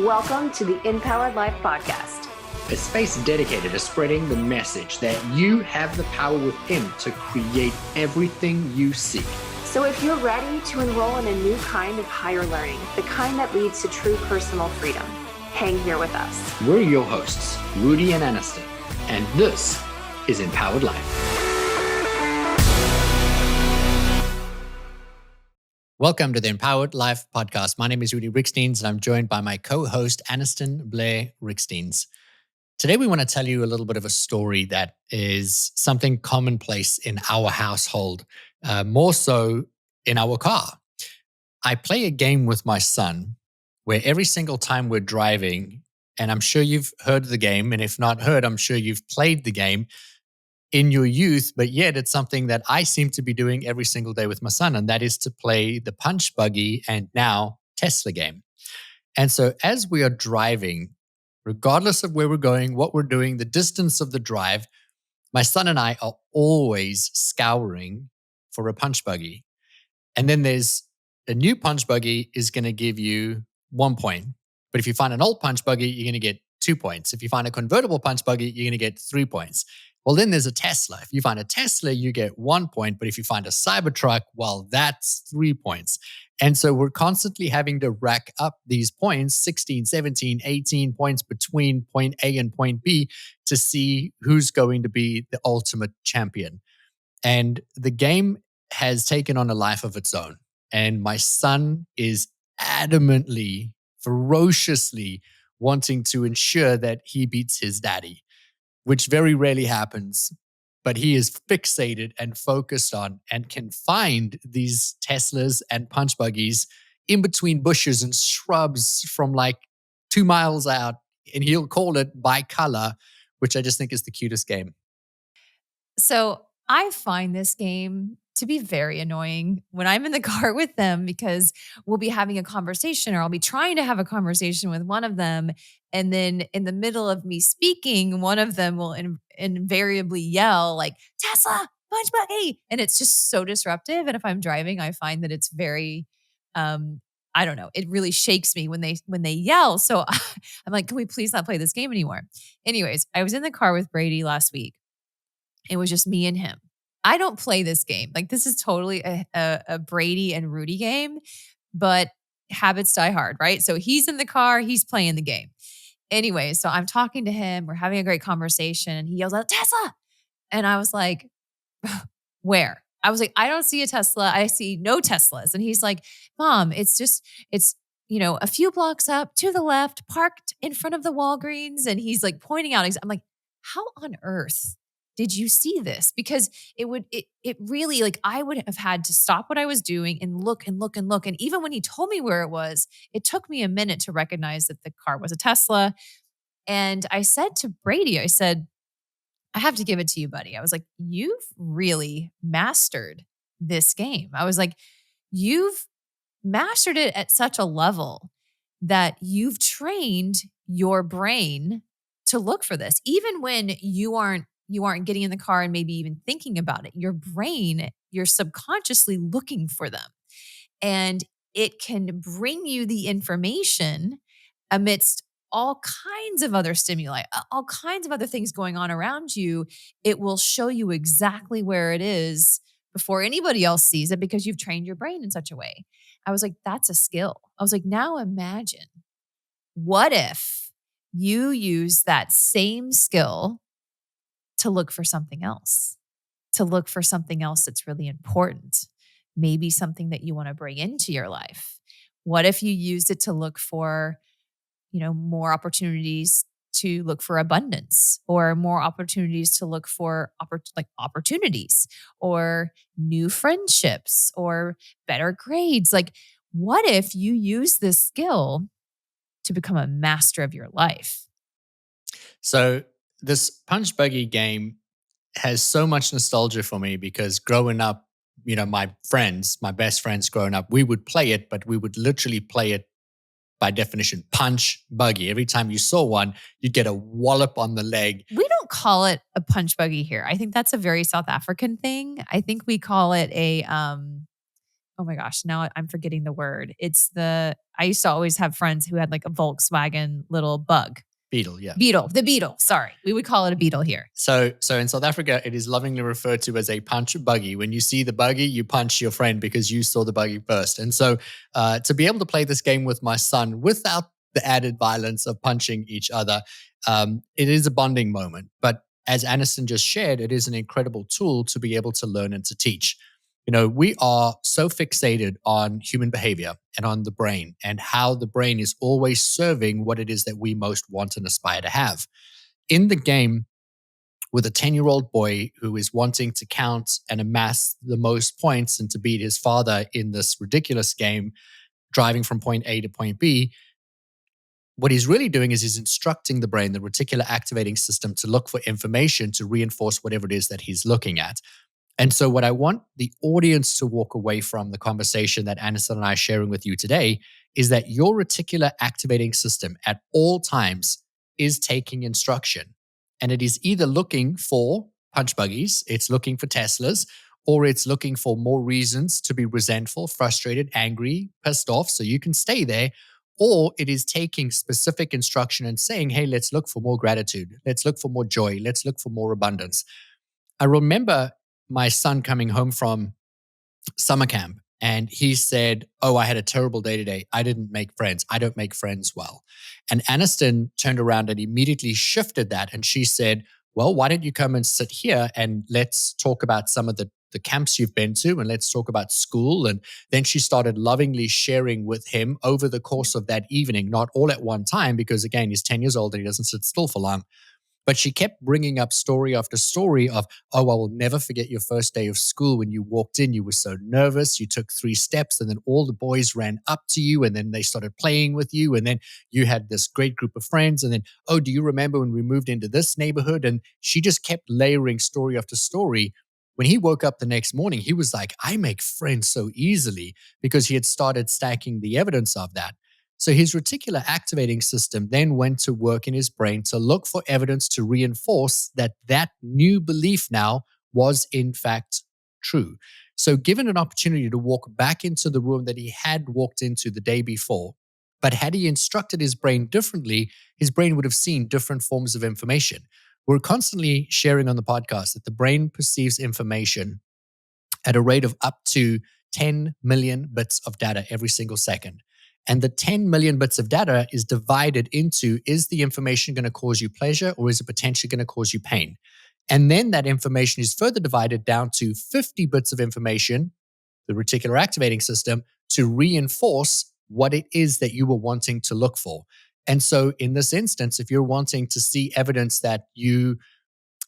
Welcome to the InPowered Life podcast, a space dedicated to spreading the message that you have the power within to create everything you seek. So if you're ready to enroll in a new kind of higher learning, the kind that leads to true personal freedom, hang here with us. We're your hosts, Rudi and Anniston, and this is InPowered Life. Welcome to the InPowered Life podcast. My name is Rudi Riekstins, and I'm joined by my co-host, Anniston Riekstins. Today, we want to tell you a little bit of a story that is something commonplace in our household, more so in our car. I play a game with my son where every single time we're driving, and I'm sure you've heard the game, and if not heard, I'm sure you've played the game in your youth, but yet it's something that I seem to be doing every single day with my son, and that is to play the punch buggy and now Tesla game. And so as we are driving, regardless of where we're going, what we're doing, the distance of the drive, my son and I are always scouring for a punch buggy. And then there's a new punch buggy is going to give you 1 point. But if you find an old punch buggy, you're going to get 2 points. If you find a convertible punch buggy, you're going to get 3 points. Well, then there's a Tesla. If you find a Tesla, you get 1 point. But if you find a Cybertruck, well, that's 3 points. And so we're constantly having to rack up these points, 16, 17, 18 points between point A and point B to see who's going to be the ultimate champion. And the game has taken on a life of its own. And my son is adamantly, ferociously wanting to ensure that he beats his daddy, which very rarely happens, but he is fixated and focused on and can find these Teslas and punch buggies in between bushes and shrubs from like 2 miles out, and he'll call it by color, which I just think is the cutest game. So I find this game to be very annoying when I'm in the car with them, because we'll be having a conversation, or I'll be trying to have a conversation with one of them. And then in the middle of me speaking, one of them will invariably yell like, "Tesla, punch buggy." And it's just so disruptive. And if I'm driving, I find that it's very, I don't know, it really shakes me when they yell. So I'm like, can we please not play this game anymore? Anyways, I was in the car with Brady last week. It was just me and him. I don't play this game. Like, this is totally a Brady and Rudi game, but habits die hard, right? So he's in the car, he's playing the game. Anyway, so I'm talking to him. We're having a great conversation, and he yells out, "Tesla!" And I was like, "Where?" I was like, "I don't see a Tesla. I see no Teslas." And he's like, "Mom, it's a few blocks up to the left, parked in front of the Walgreens." And he's like pointing out. I'm like, how on earth did you see this? Because it really, like, I would have had to stop what I was doing and look and look and look. And even when he told me where it was, it took me a minute to recognize that the car was a Tesla. And I said to Brady, I said, "I have to give it to you, buddy." I was like, "You've really mastered this game." I was like, "You've mastered it at such a level that you've trained your brain to look for this. Even when you aren't getting in the car and maybe even thinking about it, your brain, you're subconsciously looking for them. And it can bring you the information amidst all kinds of other stimuli, all kinds of other things going on around you. It will show you exactly where it is before anybody else sees it, because you've trained your brain in such a way." I was like, that's a skill. I was like, now imagine, what if you use that same skill to look for something else, that's really important, maybe something that you want to bring into your life. What if you used it to look for, more opportunities, to look for abundance, or more opportunities to look for opportunities, or new friendships, or better grades? Like, what if you use this skill to become a master of your life? So this punch buggy game has so much nostalgia for me, because growing up, my best friends growing up, we would play it, but we would literally play it by definition, punch buggy. Every time you saw one, you'd get a wallop on the leg. We don't call it a punch buggy here. I think that's a very South African thing. I think we call it oh my gosh, now I'm forgetting the word. I used to always have friends who had like a Volkswagen little bug. Beetle, yeah. The Beetle. Sorry. We would call it a Beetle here. So in South Africa, it is lovingly referred to as a punch buggy. When you see the buggy, you punch your friend because you saw the buggy first. And so to be able to play this game with my son without the added violence of punching each other, it is a bonding moment. But as Anniston just shared, it is an incredible tool to be able to learn and to teach. We are so fixated on human behavior and on the brain and how the brain is always serving what it is that we most want and aspire to have. In the game, with a 10-year-old boy who is wanting to count and amass the most points and to beat his father in this ridiculous game, driving from point A to point B, what he's really doing is he's instructing the brain, the reticular activating system, to look for information to reinforce whatever it is that he's looking at. And so what I want the audience to walk away from the conversation that Anniston and I are sharing with you today is that your reticular activating system at all times is taking instruction. And it is either looking for punch buggies, it's looking for Teslas, or it's looking for more reasons to be resentful, frustrated, angry, pissed off, so you can stay there. Or it is taking specific instruction and saying, hey, let's look for more gratitude. Let's look for more joy. Let's look for more abundance. I remember my son coming home from summer camp and he said, oh, I had a terrible day today. I didn't make friends. I don't make friends well. And Anniston turned around and immediately shifted that. And she said, well, why don't you come and sit here and let's talk about some of the camps you've been to and let's talk about school. And then she started lovingly sharing with him over the course of that evening, not all at one time, because again, he's 10 years old and he doesn't sit still for long. But she kept bringing up story after story of, oh, I will never forget your first day of school. When you walked in, you were so nervous. You took 3 steps and then all the boys ran up to you and then they started playing with you. And then you had this great group of friends. And then, oh, do you remember when we moved into this neighborhood? And she just kept layering story after story. When he woke up the next morning, he was like, I make friends so easily because he had started stacking the evidence of that. So his reticular activating system then went to work in his brain to look for evidence to reinforce that new belief now was in fact true. So given an opportunity to walk back into the room that he had walked into the day before, but had he instructed his brain differently, his brain would have seen different forms of information. We're constantly sharing on the podcast that the brain perceives information at a rate of up to 10 million bits of data every single second. And the 10 million bits of data is divided into, is the information going to cause you pleasure or is it potentially going to cause you pain? And then that information is further divided down to 50 bits of information, the reticular activating system, to reinforce what it is that you were wanting to look for. And so in this instance, if you're wanting to see evidence that you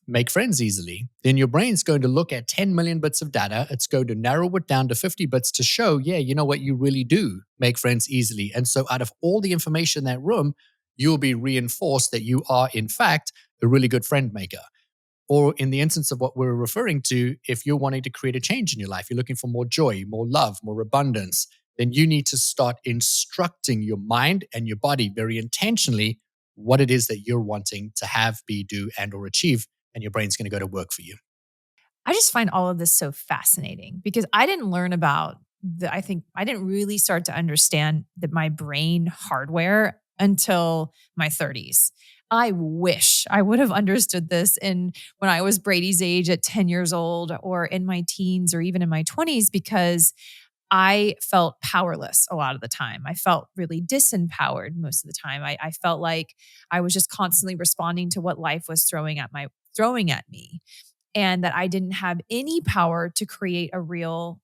make friends easily, then your brain's going to look at 10 million bits of data. It's going to narrow it down to 50 bits to show, yeah, you know what, you really do make friends easily. And so out of all the information in that room, you'll be reinforced that you are, in fact, a really good friend maker. Or in the instance of what we're referring to, if you're wanting to create a change in your life, you're looking for more joy, more love, more abundance, then you need to start instructing your mind and your body very intentionally what it is that you're wanting to have, be, do, and or achieve. And your brain's going to go to work for you. I just find all of this so fascinating because I didn't learn about I didn't really start to understand that my brain hardware until my 30s. I wish I would have understood this when I was Brady's age at 10 years old or in my teens or even in my 20s, because I felt powerless a lot of the time. I felt really disempowered most of the time. I felt like I was just constantly responding to what life was throwing at me, and that I didn't have any power to create a real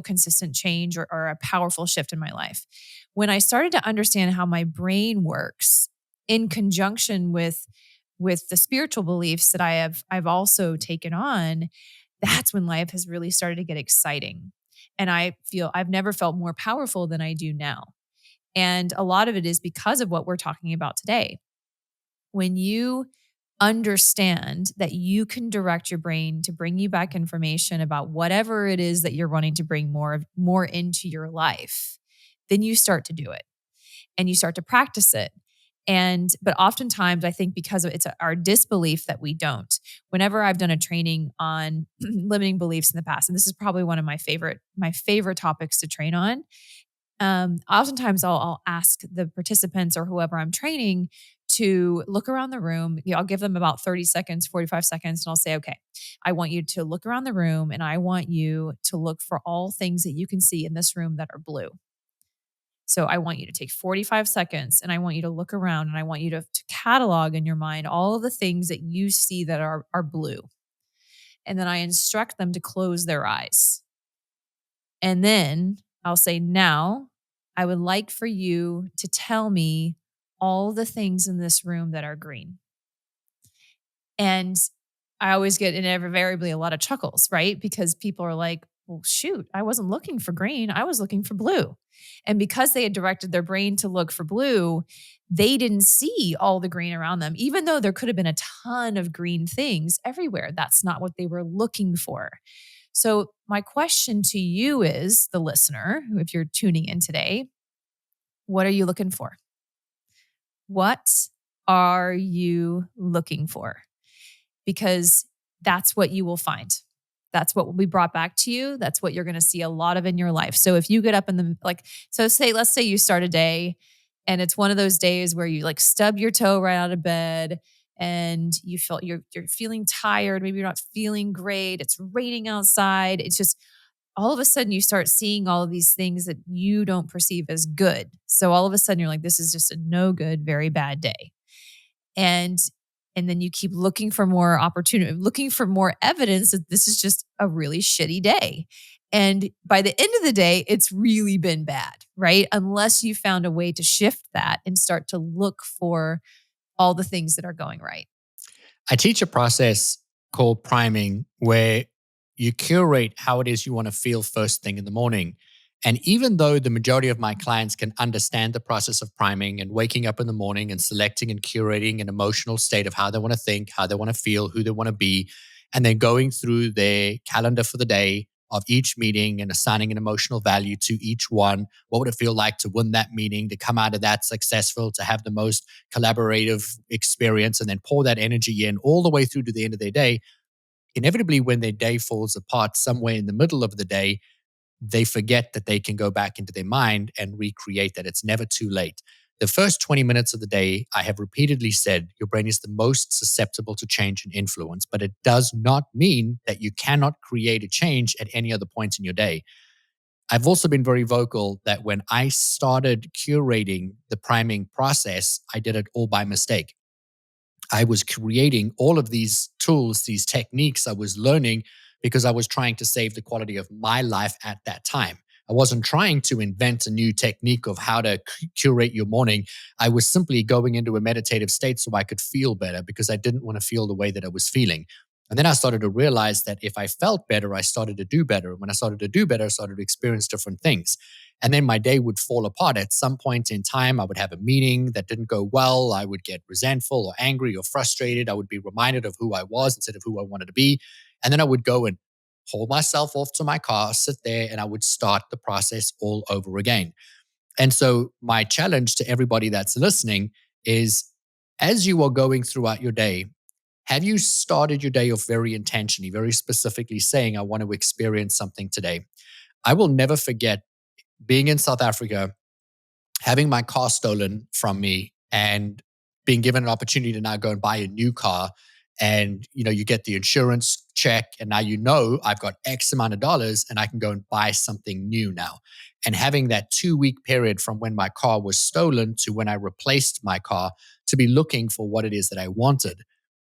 consistent change or a powerful shift in my life. When I started to understand how my brain works in conjunction with the spiritual beliefs that I've also taken on, that's when life has really started to get exciting. And I feel I've never felt more powerful than I do now. And a lot of it is because of what we're talking about today. When you understand that you can direct your brain to bring you back information about whatever it is that you're wanting to bring more into your life, then you start to do it and you start to practice it. But oftentimes I think because of it's our disbelief that we don't. Whenever I've done a training on limiting beliefs in the past, and this is probably one of my favorite topics to train on. Oftentimes I'll ask the participants or whoever I'm training to look around the room. I'll give them about 30 seconds, 45 seconds, and I'll say, okay, I want you to look around the room and I want you to look for all things that you can see in this room that are blue. So I want you to take 45 seconds and I want you to look around and I want you to catalog in your mind all of the things that you see that are blue. And then I instruct them to close their eyes. And then I'll say, now I would like for you to tell me all the things in this room that are green. And I always get invariably a lot of chuckles, right? Because people are like, well, shoot, I wasn't looking for green. I was looking for blue. And because they had directed their brain to look for blue, they didn't see all the green around them, even though there could have been a ton of green things everywhere. That's not what they were looking for. So my question to you is, the listener, if you're tuning in today, what are you looking for? What are you looking for? Because that's what you will find. That's what will be brought back to you. That's what you're going to see a lot of in your life. So if you get up in the, let's say you start a day and it's one of those days where you stub your toe right out of bed and you feel you're feeling tired. Maybe you're not feeling great. It's raining outside. It's just all of a sudden you start seeing all of these things that you don't perceive as good. So all of a sudden you're like, this is just a no good, very bad day. And then you keep looking for more opportunity, looking for more evidence that this is just a really shitty day. And by the end of the day, it's really been bad, right? Unless you found a way to shift that and start to look for all the things that are going right. I teach a process called priming where you curate how it is you want to feel first thing in the morning. And even though the majority of my clients can understand the process of priming and waking up in the morning and selecting and curating an emotional state of how they want to think, how they want to feel, who they want to be, and then going through their calendar for the day of each meeting and assigning an emotional value to each one, what would it feel like to win that meeting, to come out of that successful, to have the most collaborative experience, and then pour that energy in all the way through to the end of their day. Inevitably, when their day falls apart somewhere in the middle of the day, they forget that they can go back into their mind and recreate that. It's never too late. The first 20 minutes of the day, I have repeatedly said, your brain is the most susceptible to change and influence, but it does not mean that you cannot create a change at any other point in your day. I've also been very vocal that when I started curating the priming process, I did it all by mistake. I was creating all of these tools, these techniques I was learning because I was trying to save the quality of my life at that time. I wasn't trying to invent a new technique of how to curate your morning. I was simply going into a meditative state so I could feel better because I didn't want to feel the way that I was feeling. And then I started to realize that if I felt better, I started to do better. When I started to do better, I started to experience different things. And then my day would fall apart. At some point in time, I would have a meeting that didn't go well. I would get resentful or angry or frustrated. I would be reminded of who I was instead of who I wanted to be. And then I would go and haul myself off to my car, sit there, and I would start the process all over again. And so my challenge to everybody that's listening is, as you are going throughout your day, have you started your day off very intentionally, very specifically saying, I want to experience something today? I will never forget being in South Africa, having my car stolen from me and being given an opportunity to now go and buy a new car. And, you get the insurance check and now I've got X amount of dollars and I can go and buy something new now. And having that 2-week period from when my car was stolen to when I replaced my car to be looking for what it is that I wanted.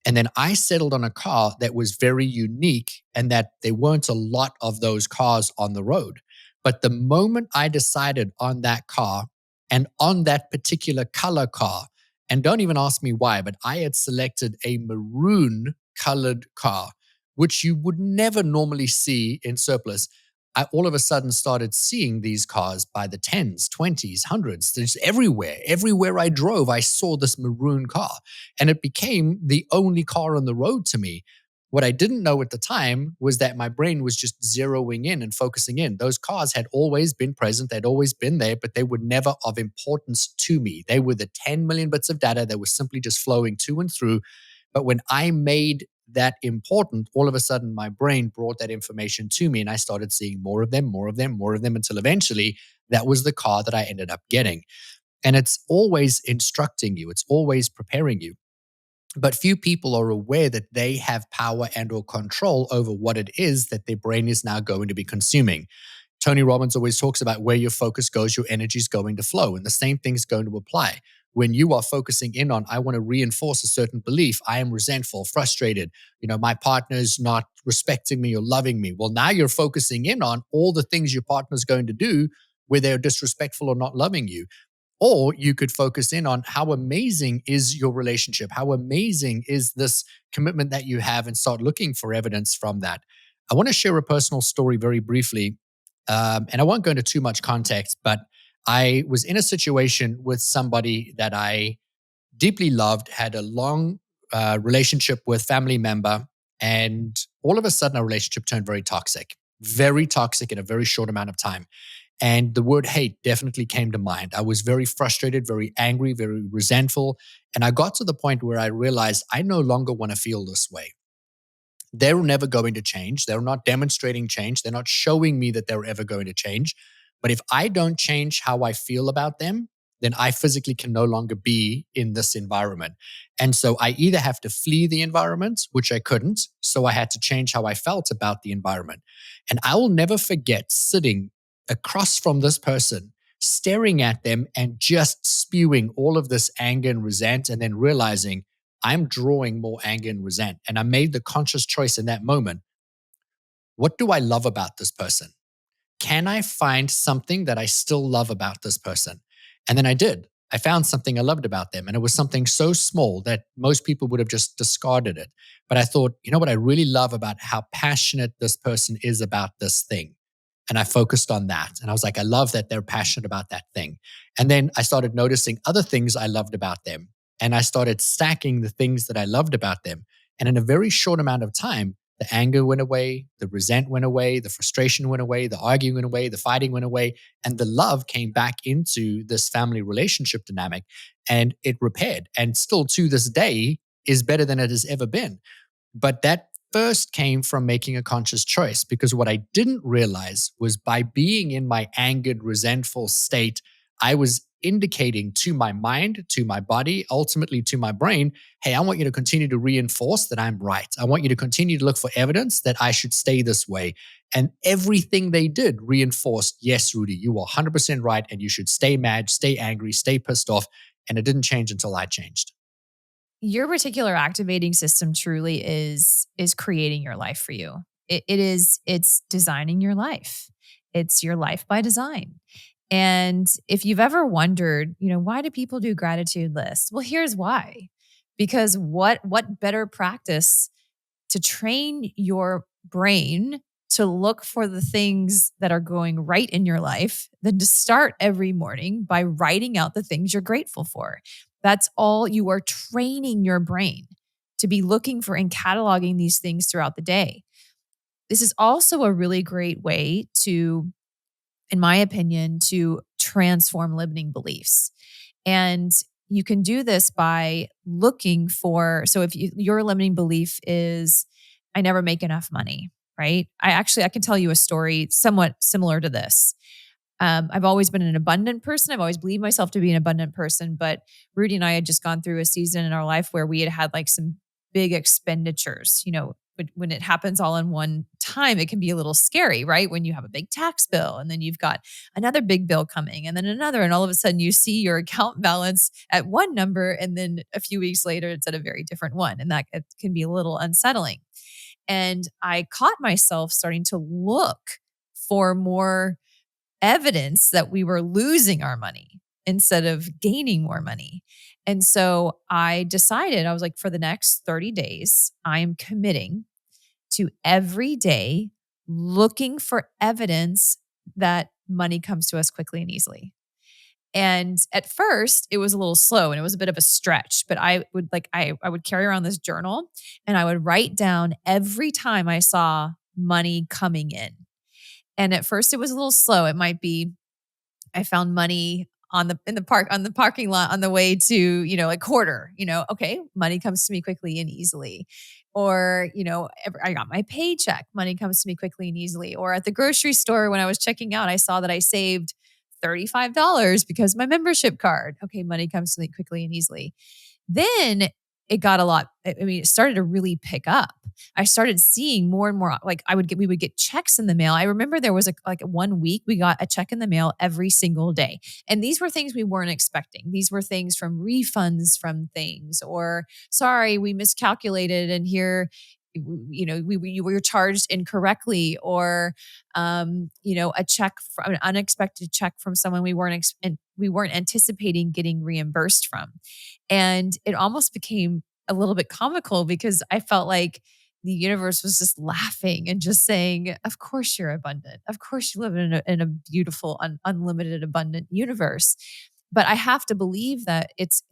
And then I settled on a car that was very unique and that there weren't a lot of those cars on the road. But the moment I decided on that car and on that particular color car, and don't even ask me why, but I had selected a maroon colored car, which you would never normally see in surplus. I all of a sudden started seeing these cars by the 10s, 20s, 100s. There's everywhere. Everywhere I drove, I saw this maroon car. And it became the only car on the road to me. What I didn't know at the time was that my brain was just zeroing in and focusing in. Those cars had always been present, they'd always been there, but they were never of importance to me. They were the 10 million bits of data that was simply just flowing to and through. But when I made that important, all of a sudden my brain brought that information to me and I started seeing more of them, more of them, more of them until eventually that was the car that I ended up getting. And it's always instructing you, it's always preparing you. But few people are aware that they have power and or control over what it is that their brain is now going to be consuming. Tony Robbins always talks about where your focus goes, your energy is going to flow. And the same thing is going to apply. When you are focusing in on, I want to reinforce a certain belief, I am resentful, frustrated, my partner's not respecting me or loving me. Well, now you're focusing in on all the things your partner's going to do where they're disrespectful or not loving you. Or you could focus in on how amazing is your relationship? How amazing is this commitment that you have and start looking for evidence from that. I want to share a personal story very briefly. And I won't go into too much context, but I was in a situation with somebody that I deeply loved, had a long relationship with family member. And all of a sudden, our relationship turned very toxic in a very short amount of time. And the word hate definitely came to mind. I was very frustrated, very angry, very resentful. And I got to the point where I realized I no longer want to feel this way. They're never going to change. They're not demonstrating change. They're not showing me that they're ever going to change. But if I don't change how I feel about them, then I physically can no longer be in this environment. And so I either have to flee the environment, which I couldn't. So I had to change how I felt about the environment. And I will never forget sitting across from this person, staring at them and just spewing all of this anger and resent, and then realizing I'm drawing more anger and resent. And I made the conscious choice in that moment. What do I love about this person? Can I find something that I still love about this person? And then I did. I found something I loved about them. And it was something so small that most people would have just discarded it. But I thought, you know what I really love about how passionate this person is about this thing. And I focused on that. And I was like, I love that they're passionate about that thing. And then I started noticing other things I loved about them. And I started stacking the things that I loved about them. And in a very short amount of time, the anger went away, the resent went away, the frustration went away, the arguing went away, the fighting went away, and the love came back into this family relationship dynamic and it repaired. And still to this day is better than it has ever been. But that first came from making a conscious choice, because what I didn't realize was by being in my angered, resentful state, I was indicating to my mind, to my body, ultimately to my brain, hey, I want you to continue to reinforce that I'm right. I want you to continue to look for evidence that I should stay this way. And everything they did reinforced, yes, Rudi, you are 100% right. And you should stay mad, stay angry, stay pissed off. And it didn't change until I changed. Your reticular activating system truly is creating your life for you. It's designing your life. It's your life by design. And if you've ever wondered, why do people do gratitude lists? Well, here's why. Because what better practice to train your brain to look for the things that are going right in your life than to start every morning by writing out the things you're grateful for. That's all. You are training your brain to be looking for and cataloging these things throughout the day. This is also a really great way to, in my opinion, to transform limiting beliefs. And you can do this by looking for, so if your limiting belief is, I never make enough money, right? I can tell you a story somewhat similar to this. I've always been an abundant person. I've always believed myself to be an abundant person, but Rudi and I had just gone through a season in our life where we had like some big expenditures. When it happens all in one time, it can be a little scary, right? When you have a big tax bill and then you've got another big bill coming and then another, and all of a sudden you see your account balance at one number and then a few weeks later it's at a very different one. And that it can be a little unsettling. And I caught myself starting to look for more evidence that we were losing our money instead of gaining more money. And so I decided, I was like, for the next 30 days, I am committing to every day looking for evidence that money comes to us quickly and easily. And at first it was a little slow and it was a bit of a stretch, but I would carry around this journal and I would write down every time I saw money coming in. And at first it was a little slow. It might be I found money on the parking lot on the way to, a quarter, okay, money comes to me quickly and easily. Or, I got my paycheck, money comes to me quickly and easily. Or at the grocery store when I was checking out, I saw that I saved $35 because of my membership card. Okay, money comes to me quickly and easily. Then it got a lot, it started to really pick up. I started seeing more and more, like we would get checks in the mail. I remember there was like 1 week we got a check in the mail every single day. And these were things we weren't expecting. These were things from refunds from things, or sorry, we miscalculated and here, we were charged incorrectly, or a check from an unexpected check from someone we weren't anticipating getting reimbursed from. And it almost became a little bit comical because I felt like the universe was just laughing and just saying, of course you're abundant. Of course you live in a beautiful, unlimited, abundant universe. But I have to believe that it's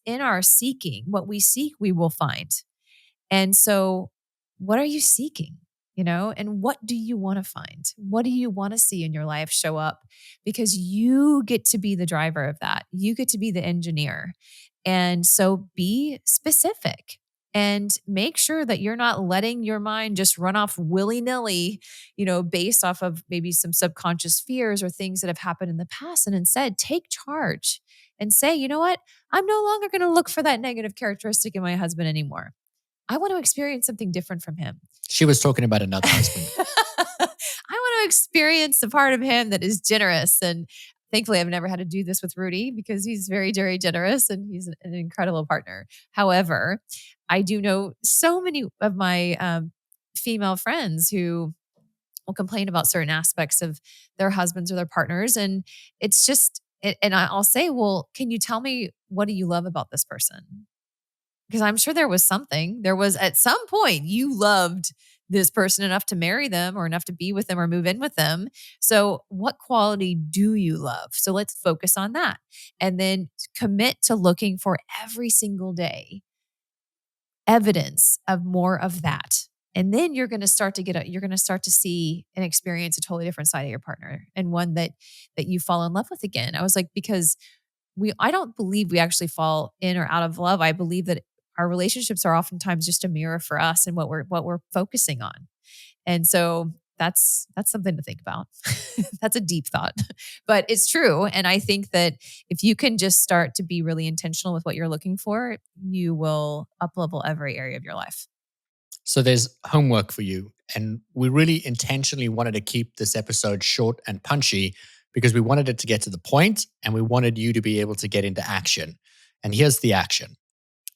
in our seeking. What we seek, we will find. And so what are you seeking? And what do you want to find? What do you want to see in your life show up? Because you get to be the driver of that. You get to be the engineer. And so be specific and make sure that you're not letting your mind just run off willy-nilly, based off of maybe some subconscious fears or things that have happened in the past. And instead, take charge and say, you know what? I'm no longer going to look for that negative characteristic in my husband anymore. I want to experience something different from him. She was talking about another husband. I want to experience the part of him that is generous. And thankfully, I've never had to do this with Rudi because he's very, very generous and he's an incredible partner. However, I do know so many of my female friends who will complain about certain aspects of their husbands or their partners. And it's just, and I'll say, well, can you tell me, what do you love about this person? Because I'm sure there was something. There was at some point you loved this person enough to marry them or enough to be with them or move in with them. So what quality do you love? So let's focus on that. And then commit to looking for every single day evidence of more of that. And then you're going to start to see and experience a totally different side of your partner, and one that you fall in love with again. I was like, because I don't believe we actually fall in or out of love. I believe that our relationships are oftentimes just a mirror for us and what we're focusing on. And so that's something to think about. That's a deep thought, but it's true. And I think that if you can just start to be really intentional with what you're looking for, you will up-level every area of your life. So there's homework for you. And we really intentionally wanted to keep this episode short and punchy because we wanted it to get to the point and we wanted you to be able to get into action. And here's the action.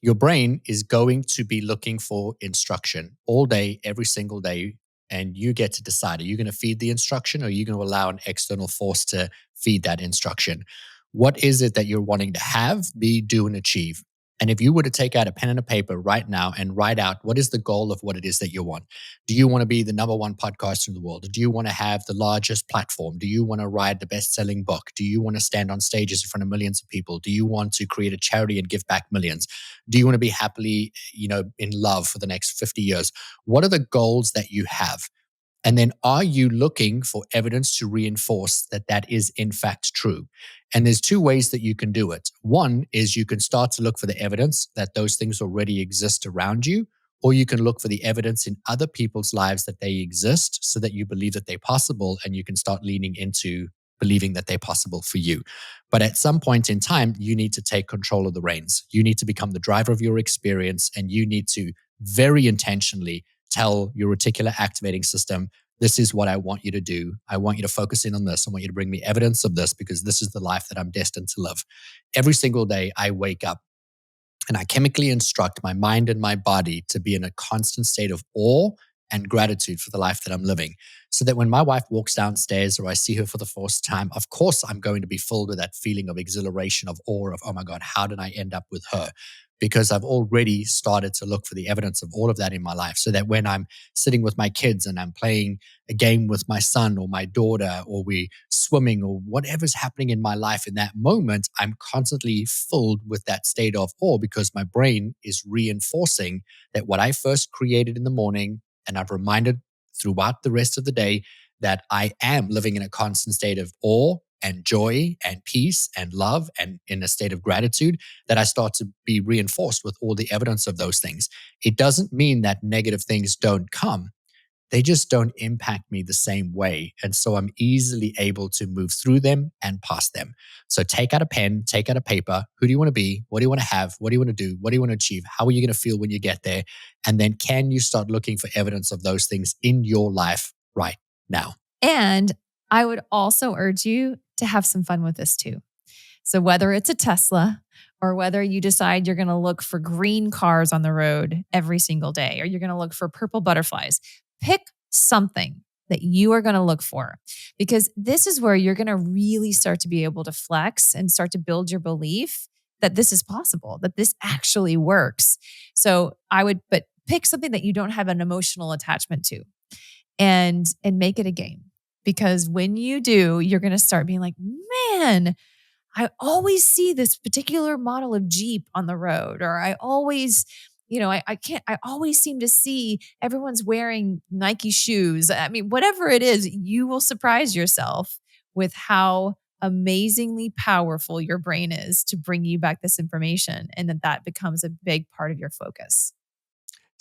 Your brain is going to be looking for instruction all day, every single day. And you get to decide, are you going to feed the instruction or are you going to allow an external force to feed that instruction? What is it that you're wanting to have, be, do, and achieve? And if you were to take out a pen and a paper right now and write out what is the goal of what it is that you want? Do you want to be the number one podcaster in the world? Do you want to have the largest platform? Do you want to write the best-selling book? Do you want to stand on stages in front of millions of people? Do you want to create a charity and give back millions? Do you want to be happily, in love for the next 50 years? What are the goals that you have? And then are you looking for evidence to reinforce that that is in fact true? And there's two ways that you can do it. One is you can start to look for the evidence that those things already exist around you, or you can look for the evidence in other people's lives that they exist so that you believe that they're possible and you can start leaning into believing that they're possible for you. But at some point in time, you need to take control of the reins. You need to become the driver of your experience and you need to very intentionally tell your reticular activating system, this is what I want you to do. I want you to focus in on this. I want you to bring me evidence of this because this is the life that I'm destined to live. Every single day I wake up and I chemically instruct my mind and my body to be in a constant state of awe and gratitude for the life that I'm living. So that when my wife walks downstairs or I see her for the first time, of course, I'm going to be filled with that feeling of exhilaration, of awe, of, oh my God, how did I end up with her? because I've already started to look for the evidence of all of that in my life, so that when I'm sitting with my kids and I'm playing a game with my son or my daughter, or we swimming or whatever's happening in my life in that moment, I'm constantly filled with that state of awe, because my brain is reinforcing that what I first created in the morning, and I've reminded throughout the rest of the day that I am living in a constant state of awe and joy and peace and love and in a state of gratitude, that I start to be reinforced with all the evidence of those things. It doesn't mean that negative things don't come. They just don't impact me the same way. And so I'm easily able to move through them and past them. So take out a pen, take out a paper. Who do you want to be? What do you want to have? What do you want to do? What do you want to achieve? How are you going to feel when you get there? And then can you start looking for evidence of those things in your life right now? And I would also urge you to have some fun with this too. So whether it's a Tesla, or whether you decide you're going to look for green cars on the road every single day, or you're going to look for purple butterflies, pick something that you are going to look for, because this is where you're going to really start to be able to flex and start to build your belief that this is possible, that this actually works. So but pick something that you don't have an emotional attachment to, and make it a game. Because when you do, you're going to start being like, man, I always see this particular model of Jeep on the road, or I always, I always seem to see everyone's wearing Nike shoes. I mean, whatever it is, you will surprise yourself with how amazingly powerful your brain is to bring you back this information, and that becomes a big part of your focus.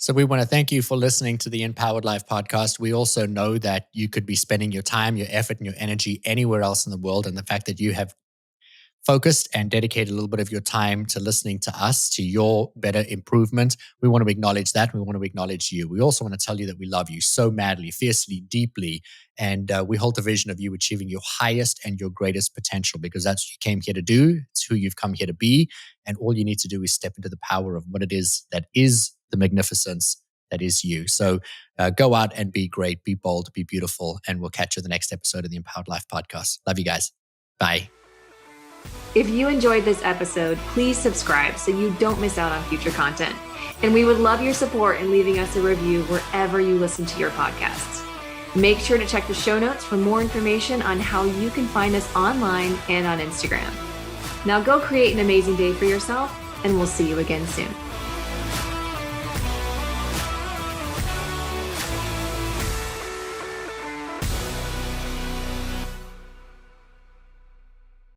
So we want to thank you for listening to the InPowered Life podcast. We also know that you could be spending your time, your effort, and your energy anywhere else in the world. And the fact that you have focused and dedicated a little bit of your time to listening to us, to your better improvement, we want to acknowledge that. We want to acknowledge you. We also want to tell you that we love you so madly, fiercely, deeply. And we hold the vision of you achieving your highest and your greatest potential, because that's what you came here to do. It's who you've come here to be. And all you need to do is step into the power of what it is that is the magnificence that is you. So go out and be great, be bold, be beautiful. And we'll catch you in the next episode of the Empowered Life podcast. Love you guys. Bye. If you enjoyed this episode, please subscribe so you don't miss out on future content. And we would love your support in leaving us a review wherever you listen to your podcasts. Make sure to check the show notes for more information on how you can find us online and on Instagram. Now go create an amazing day for yourself, and we'll see you again soon.